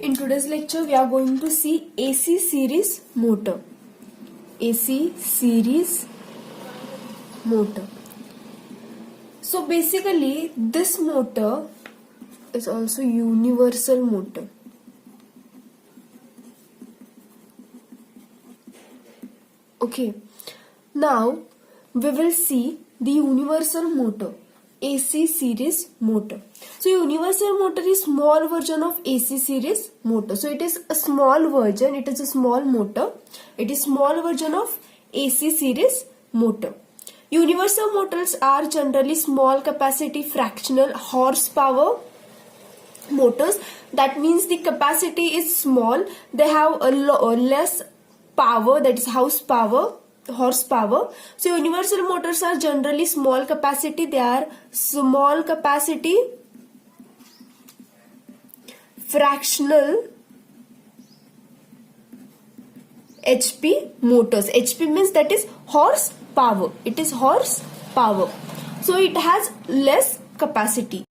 In today's lecture, we are going to see AC series motor. AC series motor. So basically, this motor is also universal motor. Okay. Now we will see the universal motor. AC series motor. So universal motor is small version of AC series motor. So it is a small version. It is a small motor. It is small version of AC series motor. Universal motors are generally small capacity fractional horsepower motors. That means the capacity is small. They have a less power, that is horsepower. So universal motors are generally small capacity. They are small capacity fractional HP motors. HP means that is horsepower. It is horsepower. So it has less capacity.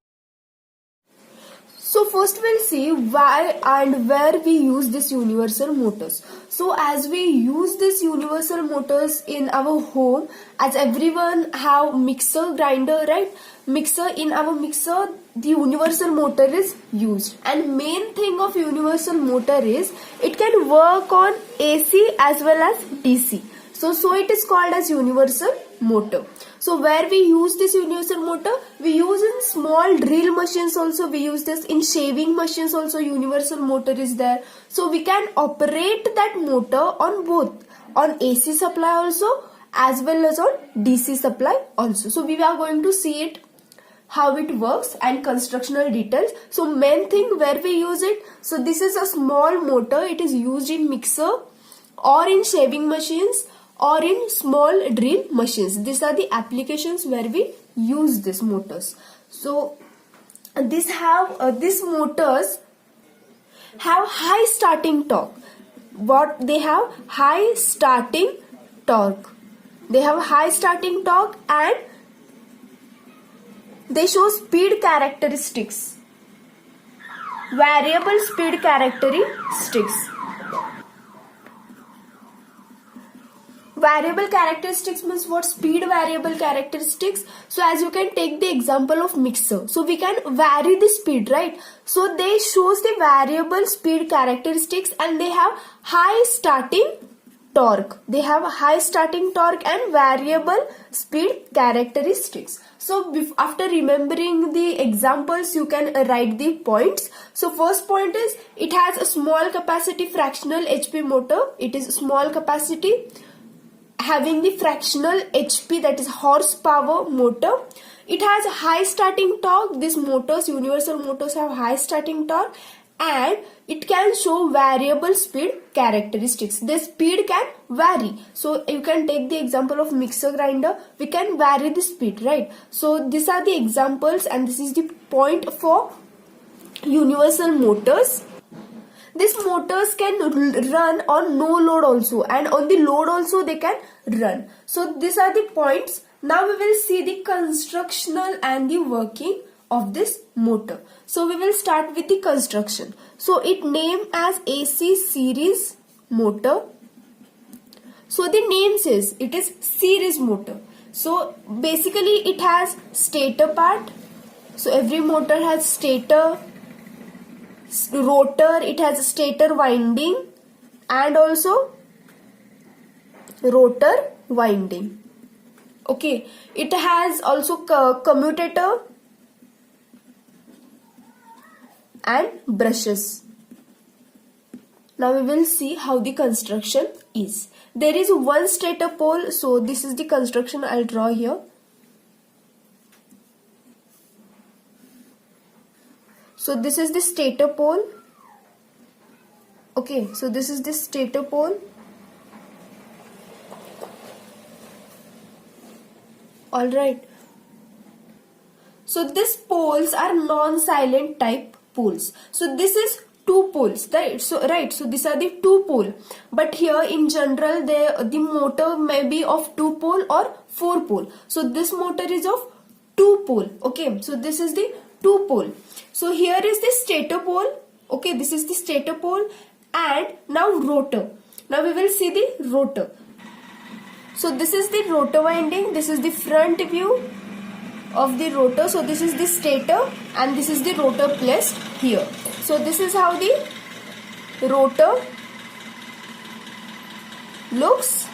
So first we'll see why and where we use this universal motors. So as we use this universal motors in our home, as everyone have mixer grinder, right? In our mixer, the universal motor is used. And main thing of universal motor is it can work on AC as well as DC. So it is called as universal motor. So where we use this universal motor, we use in small drill machines also, we use this in shaving machines also, universal motor is there. So we can operate that motor on both, on AC supply also as well as on DC supply also. So we are going to see it, how it works and constructional details. So main thing where we use it, so this is a small motor, it is used in mixer or in shaving machines or in small drill machines. These are the applications where we use these motors. So these motors have high starting torque. What they have? High starting torque. They have high starting torque and they show speed characteristics. Variable speed characteristics. Variable characteristics means what? Speed variable characteristics. So as you can take the example of mixer. So we can vary the speed, right? So they shows the variable speed characteristics and they have high starting torque. They have high starting torque and variable speed characteristics. So after remembering the examples, you can write the points. So first point is it has a small capacity fractional HP motor. It is small capacity having the fractional HP, that is horsepower motor. It has high starting torque. These motors, universal motors, have high starting torque and it can show variable speed characteristics. The speed can vary. So you can take the example of mixer grinder. We can vary the speed, right? So these are the examples and this is the point for universal motors. These motors can run on no load also and on the load also they can run. So these are the points. Now we will see the constructional and the working of this motor. So we will start with the construction. So it named as AC series motor. So the name says it is series motor. So basically it has stator part. So every motor has stator, rotor, it has stator winding and also rotor winding. Okay, it has also commutator and brushes. Now we will see how the construction is. There is one stator pole, so this is the construction I'll draw here. So this is the stator pole. Okay, so this is the stator pole. Alright. So these poles are non-silent type poles. So this is two poles, right? So these are the two pole. But here in general, the motor may be of two pole or four pole. So this motor is of two pole. Okay, so this is the two pole. So here is the stator pole Okay, this is the stator pole, and now rotor. Now we will see the rotor. So this is the rotor winding. This is the front view of the rotor. So this is the stator and this is the rotor placed here. So this is how the rotor looks.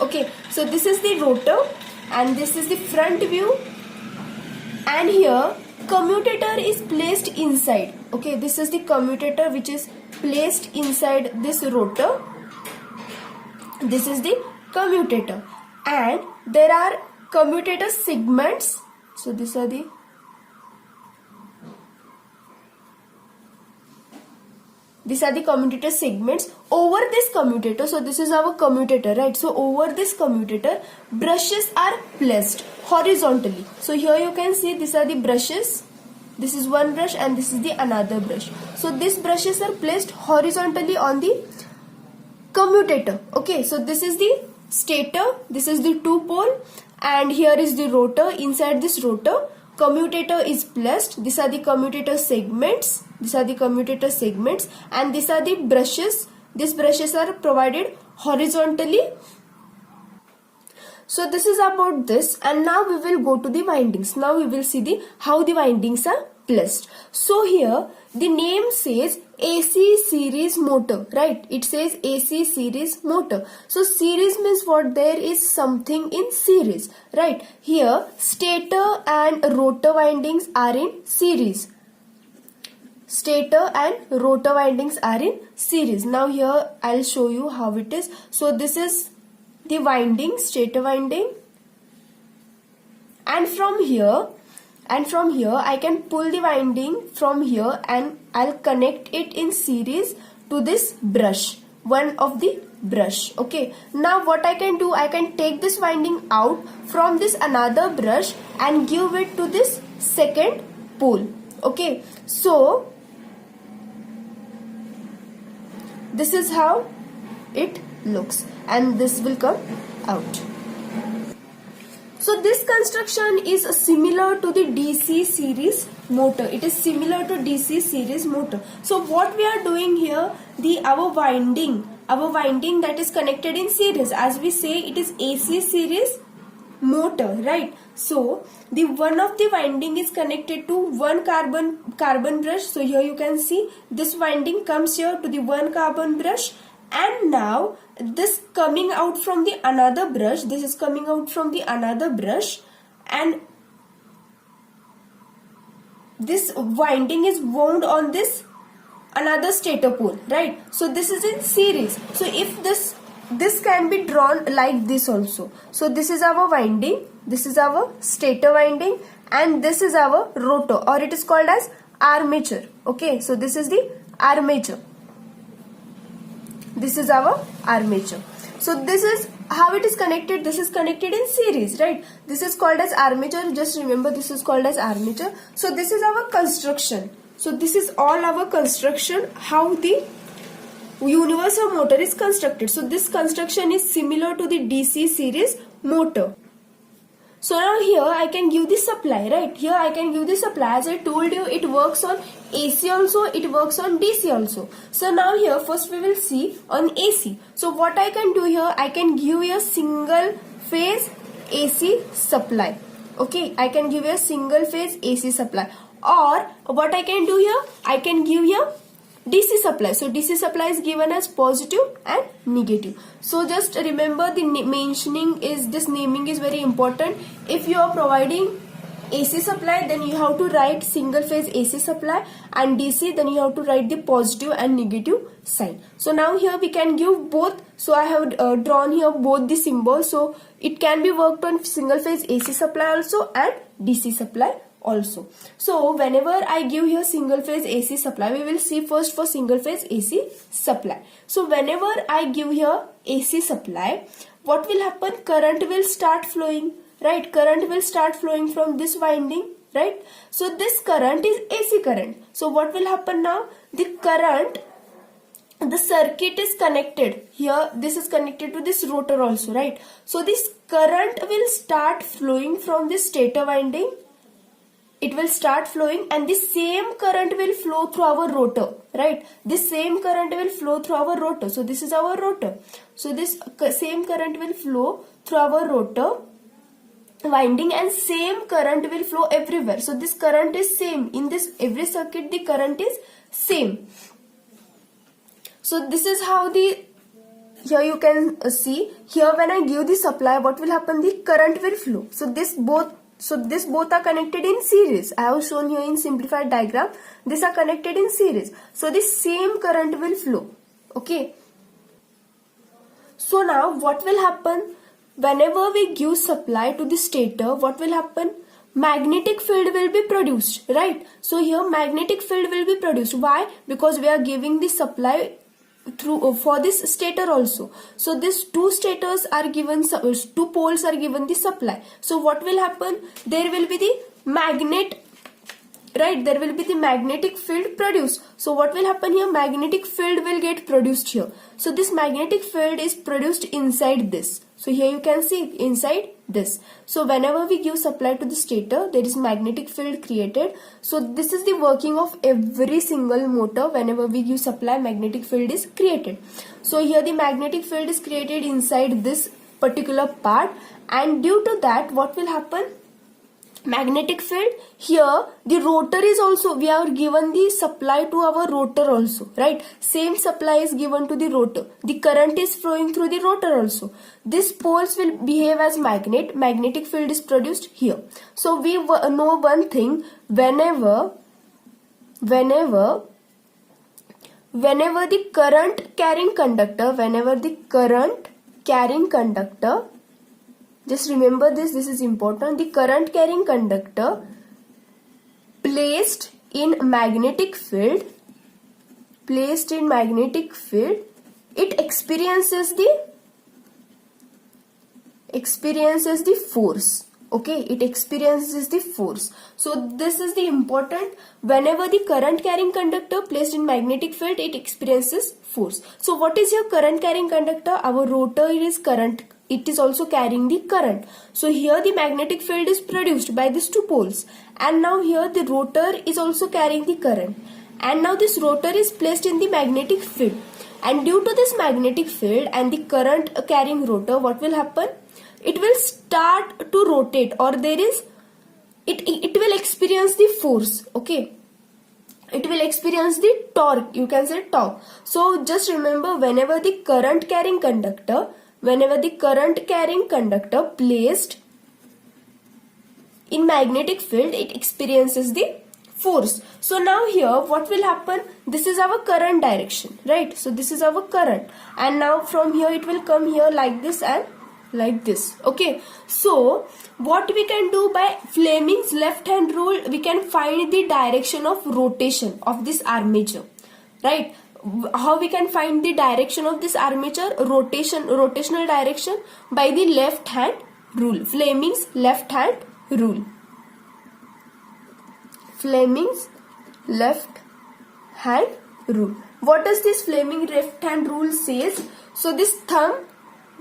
Okay, so this is the rotor and this is the front view, and here commutator is placed inside. Okay, this is the commutator which is placed inside this rotor. This is the commutator, and there are commutator segments. So these are the commutator segments over this commutator. So this is our commutator, right? So over this commutator, brushes are placed horizontally. So here you can see these are the brushes. This is one brush and this is the another brush. So these brushes are placed horizontally on the commutator. Okay, so this is the stator, this is the two pole, and here is the rotor. Inside this rotor, commutator is placed. These are the commutator segments. These are the commutator segments, and these are the brushes. These brushes are provided horizontally. So this is about this, and now we will go to the windings. Now we will see how the windings are placed. So here the name says AC series motor, right? It says AC series motor. So series means what? There is something in series, right? Here stator and rotor windings are in series. Stator and rotor windings are in series. Now here I'll show you how it is. So this is the winding, stator winding, and from here I can pull the winding from here and I'll connect it in series to this brush, one of the brush. Okay, now what I can do, I can take this winding out from this another brush and give it to this second pole. Okay, so this is how it looks, and this will come out. So this construction is similar to the DC series motor. It is similar to DC series motor. So what we are doing here, our winding that is connected in series, as we say it is AC series motor, right? So the one of the winding is connected to one carbon brush. So here you can see this winding comes here to the one carbon brush, and now this coming out from the another brush, this is coming out from the another brush, and this winding is wound on this another stator pole, right? So this is in series. So if this can be drawn like this also. So this is our winding, this is our stator winding, and this is our rotor, or it is called as armature. Okay, so this is the armature. This is our armature. So this is how it is connected. This is connected in series, right? This is called as armature. Just remember, this is called as armature. So this is our construction. So this is all our construction, how the universal motor is constructed. So this construction is similar to the DC series motor. So now here I can give the supply, right? Here I can give the supply. As I told you, it works on AC also, it works on DC also. So now here first we will see on AC. So what I can do here, I can give a single phase AC supply. Okay, I can give a single phase AC supply. Or what I can do here, I can give a DC supply. So DC supply is given as positive and negative. So just remember the mentioning is, this naming is very important. If you are providing AC supply, then you have to write single phase AC supply, and DC, then you have to write the positive and negative sign. So now here we can give both. So I have drawn here both the symbols. So it can be worked on single phase AC supply also and DC supply also. So whenever I give here single phase AC supply, we will see first for single phase AC supply. So whenever I give here AC supply, what will happen? Current will start flowing, right? Current will start flowing from this winding, right? So this current is AC current. So what will happen now? The current, the circuit is connected here. This is connected to this rotor also, right? So this current will start flowing from this stator winding it will start flowing, and the same current will flow through our rotor, right? This same current will flow through our rotor. So this is our rotor. So this same current will flow through our rotor winding, and same current will flow everywhere. So this current is same in this every circuit, the current is same. So this is how the, here you can see, here when I give the supply, what will happen? The current will flow. So this both are connected in series. I have shown here in simplified diagram. These are connected in series. So the same current will flow. Okay. So now what will happen? Whenever we give supply to the stator, what will happen? Magnetic field will be produced, right? So here magnetic field will be produced. Why? Because we are giving the supply through for this stator also. So these two stators are given, two poles are given the supply. So what will happen? There will be the magnet, right? There will be the magnetic field produced. So what will happen here? Magnetic field will get produced here. So this magnetic field is produced inside this. So here you can see inside this. So whenever we give supply to the stator, there is magnetic field created. So this is the working of every single motor. Whenever we give supply, magnetic field is created. So here the magnetic field is created inside this particular part, and due to that, what will happen? Magnetic field, here the rotor is also, we are given the supply to our rotor also, right? Same supply is given to the rotor. The current is flowing through the rotor also. These poles will behave as magnet. Magnetic field is produced here. So we know one thing, whenever the current carrying conductor, just remember this is important. The current carrying conductor placed in magnetic field, it experiences the force. Okay, it experiences the force. So this is the important. Whenever the current carrying conductor placed in magnetic field, it experiences force. So what is your current carrying conductor? Our rotor is current. It is also carrying the current. So here the magnetic field is produced by these two poles, and now here the rotor is also carrying the current, and now this rotor is placed in the magnetic field, and due to this magnetic field and the current carrying rotor, what will happen? It will start to rotate, or it will experience the force. Okay, it will experience the torque, you can say torque. So just remember, whenever the current carrying conductor placed in magnetic field, it experiences the force. So now here what will happen? This is our current direction, right? So this is our current, and now from here it will come here like this and like this. Okay, so what we can do by Fleming's left hand rule, we can find the direction of rotation of this armature, right? How we can find the direction of this armature? Rotational direction by the left hand rule, Fleming's left hand rule. Fleming's left hand rule. What does this Fleming left hand rule says? So this thumb,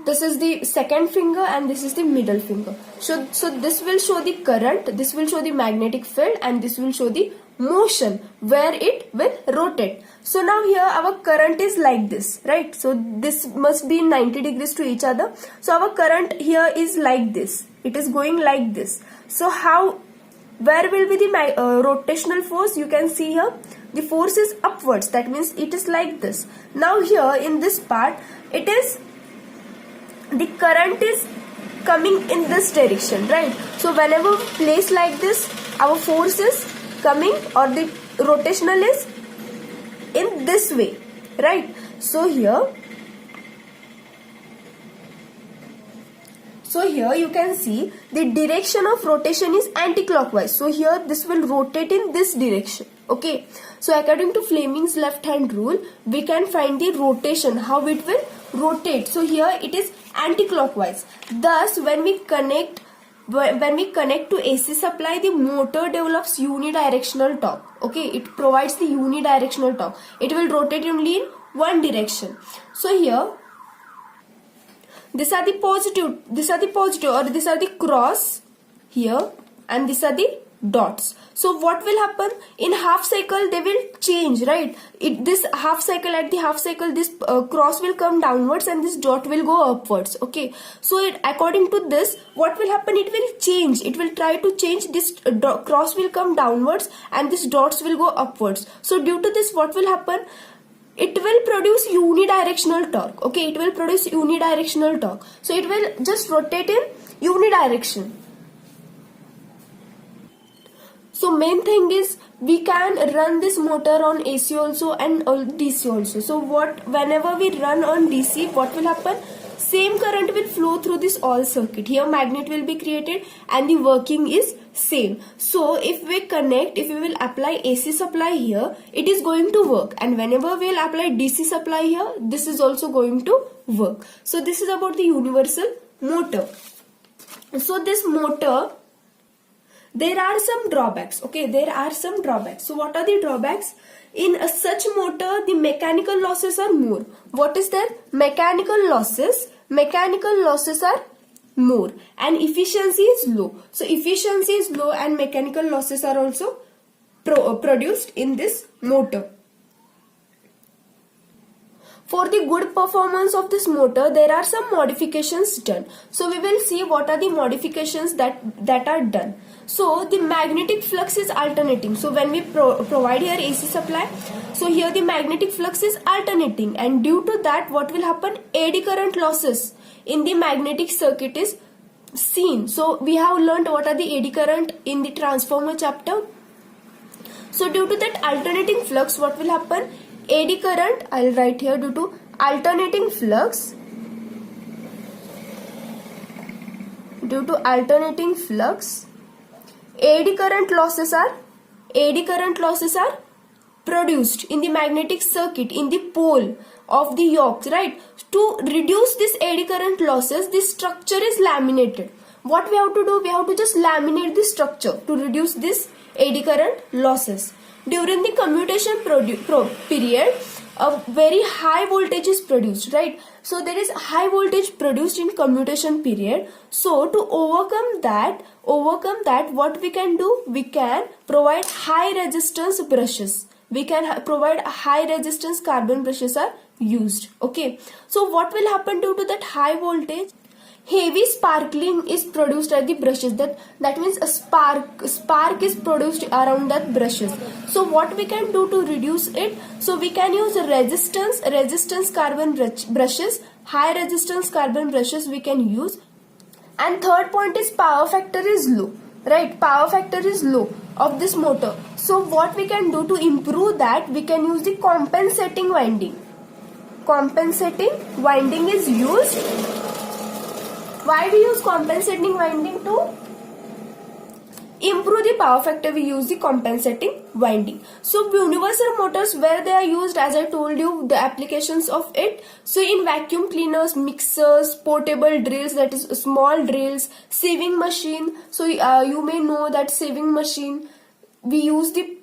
this is the second finger, and this is the middle finger. So this will show the current, this will show the magnetic field, and this will show the motion where it will rotate. So now here our current is like this, right? So this must be 90 degrees to each other. So our current here is like this. It is going like this. So where will be the rotational force? You can see here the force is upwards. That means it is like this. Now here in this part, it is, the current is coming in this direction, right? So whenever we place like this, our force is coming, or the rotational is in this way, right? So here you can see the direction of rotation is anti-clockwise. So here this will rotate in this direction. Okay, so according to Fleming's left hand rule, we can find the rotation, how it will rotate. So here it is anti-clockwise. Thus when we connect to AC supply, the motor develops unidirectional torque. Okay, it provides the unidirectional torque. It will rotate only in one direction. So here these are the positive, or these are the cross here, and these are the dots. So what will happen in half cycle? They will change, right? This half cycle, at the half cycle, this cross will come downwards and this dot will go upwards. Okay, so according to this, what will happen? It will change. It will try to change. This cross will come downwards and this dots will go upwards. So due to this, what will happen? It will produce unidirectional torque. Okay, it will produce unidirectional torque. So it will just rotate in unidirection. So main thing is we can run this motor on AC also and DC also. So whenever we run on DC, what will happen? Same current will flow through this all circuit. Here magnet will be created and the working is same. So if we will apply AC supply here, it is going to work. And whenever we will apply DC supply here, this is also going to work. So this is about the universal motor. So this motor, there are some drawbacks. Okay, there are some drawbacks. So what are the drawbacks? In such motor, the mechanical losses are more. What is that? Mechanical losses are more and efficiency is low. So efficiency is low and mechanical losses are also produced in this motor. For the good performance of this motor, there are some modifications done. So we will see what are the modifications that are done. So the magnetic flux is alternating. So when we provide here AC supply, so here the magnetic flux is alternating, and due to that, what will happen? Eddy current losses in the magnetic circuit is seen. So we have learned what are the eddy current in the transformer chapter. So due to that alternating flux, what will happen? Eddy current, I'll write here, due to alternating flux, eddy current losses are produced in the magnetic circuit, in the pole of the yokes, right? To reduce this eddy current losses, this structure is laminated. What we have to do? We have to just laminate the structure to reduce this eddy current losses. During the commutation period, a very high voltage is produced, right? So there is high voltage produced in commutation period. So to overcome that, what we can do? We can provide high resistance brushes. We can provide high resistance carbon brushes are used. Okay. So what will happen due to that high voltage? Heavy sparkling is produced at the brushes. That means a spark is produced around that brushes. So what we can do to reduce it? So we can use resistance carbon brushes, high resistance carbon brushes we can use. And third point is power factor is low, right? Power factor is low of this motor. So what we can do to improve that? We can use the compensating winding. Compensating winding is used. Why we use compensating winding? To improve the power factor, we use the compensating winding. So universal motors, where they are used, as I told you, the applications of it. So in vacuum cleaners, mixers, portable drills, that is small drills, sieving machine. So you may know that sieving machine, we use the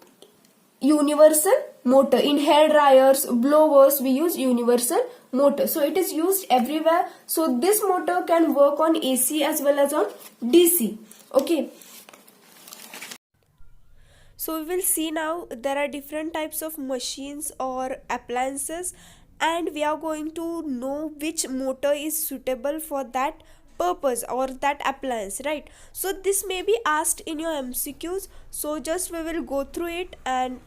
universal motor. In hair dryers, blowers, we use universal motor. So it is used everywhere. So this motor can work on AC as well as on DC. Okay. So we will see now there are different types of machines or appliances, and we are going to know which motor is suitable for that purpose or that appliance, right? So this may be asked in your MCQs. So just we will go through it and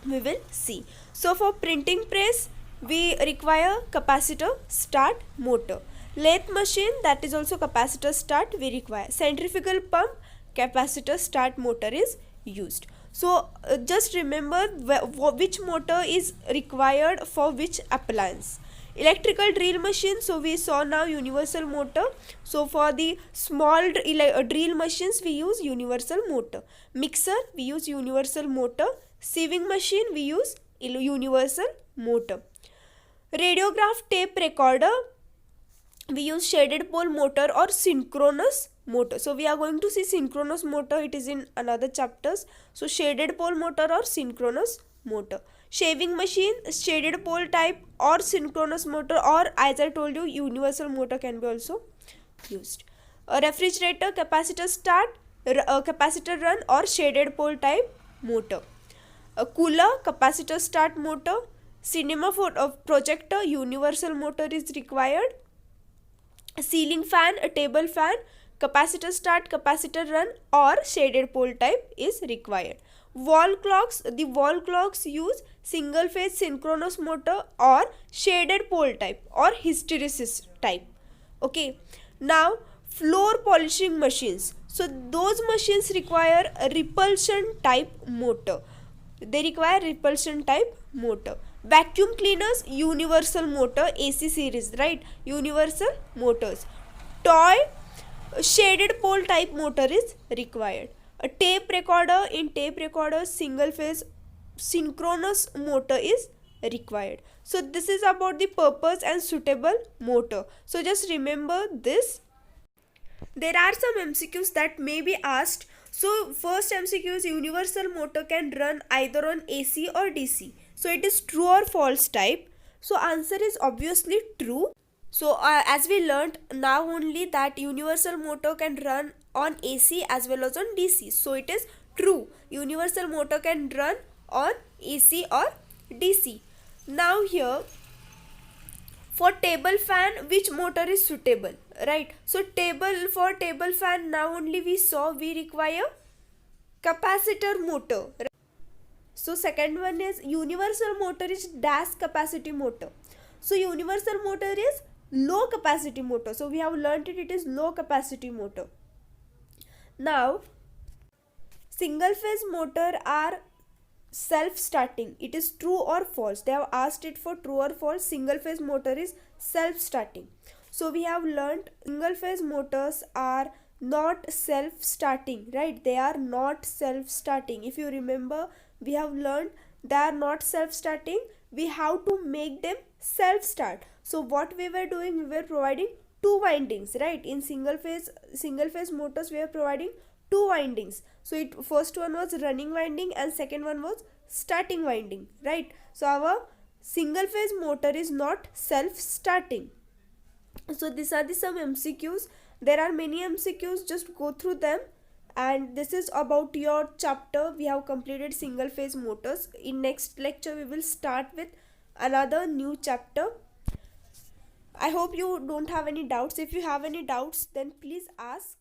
we will see. So for printing press, we require capacitor start motor. Lathe machine, that is also capacitor start we require. Centrifugal pump, capacitor start motor is used. So just remember which motor is required for which appliance. Electrical drill machine, so we saw now universal motor. So for the small drill machines, we use universal motor. Mixer, we use universal motor. Sieving machine, we use universal motor. Radiograph tape recorder, we use shaded pole motor or synchronous motor. So we are going to see synchronous motor, it is in another chapters. So shaded pole motor or synchronous motor. Shaving machine, shaded pole type or synchronous motor, or as I told you, universal motor can be also used. A refrigerator, capacitor start, capacitor run or shaded pole type motor. A cooler, capacitor start motor. Cinema projector, universal motor is required. A ceiling fan, a table fan, capacitor start, capacitor run or shaded pole type is required. Wall clocks, the wall clocks use single phase synchronous motor or shaded pole type or hysteresis type. Okay, now floor polishing machines, so those machines require a repulsion type motor. They require repulsion type motor. Vacuum cleaners, universal motor, AC series, right? Universal motors. Toy, shaded pole type motor is required. A tape recorder, in tape recorder single phase synchronous motor is required. So this is about the purpose and suitable motor. So just remember this. There are some MCQs that may be asked. So first MCQ is universal motor can run either on AC or DC. So it is true or false type. So answer is obviously true. So as we learnt now only that universal motor can run on AC as well as on DC. So it is true. Universal motor can run on AC or DC. Now here, for table fan, which motor is suitable, right? So for table fan, now only we saw we require capacitor motor. So second one is universal motor is dash capacity motor. So universal motor is low capacity motor. So we have learnt it is low capacity motor. Now single phase motor are self-starting. It is true or false. They have asked it for true or false. Single phase motor is self-starting. So we have learnt single phase motors are not self-starting, right? They are not self-starting. If you remember, we have learned they are not self-starting. We have to make them self-start. So what we were doing, we were providing two windings, right? In single phase motors, we are providing two windings. So first one was running winding and second one was starting winding, right? So our single phase motor is not self-starting. So these are some MCQs. There are many MCQs, just go through them. And this is about your chapter. We have completed single phase motors. In next lecture we will start with another new chapter. I hope you don't have any doubts. If you have any doubts, then please ask.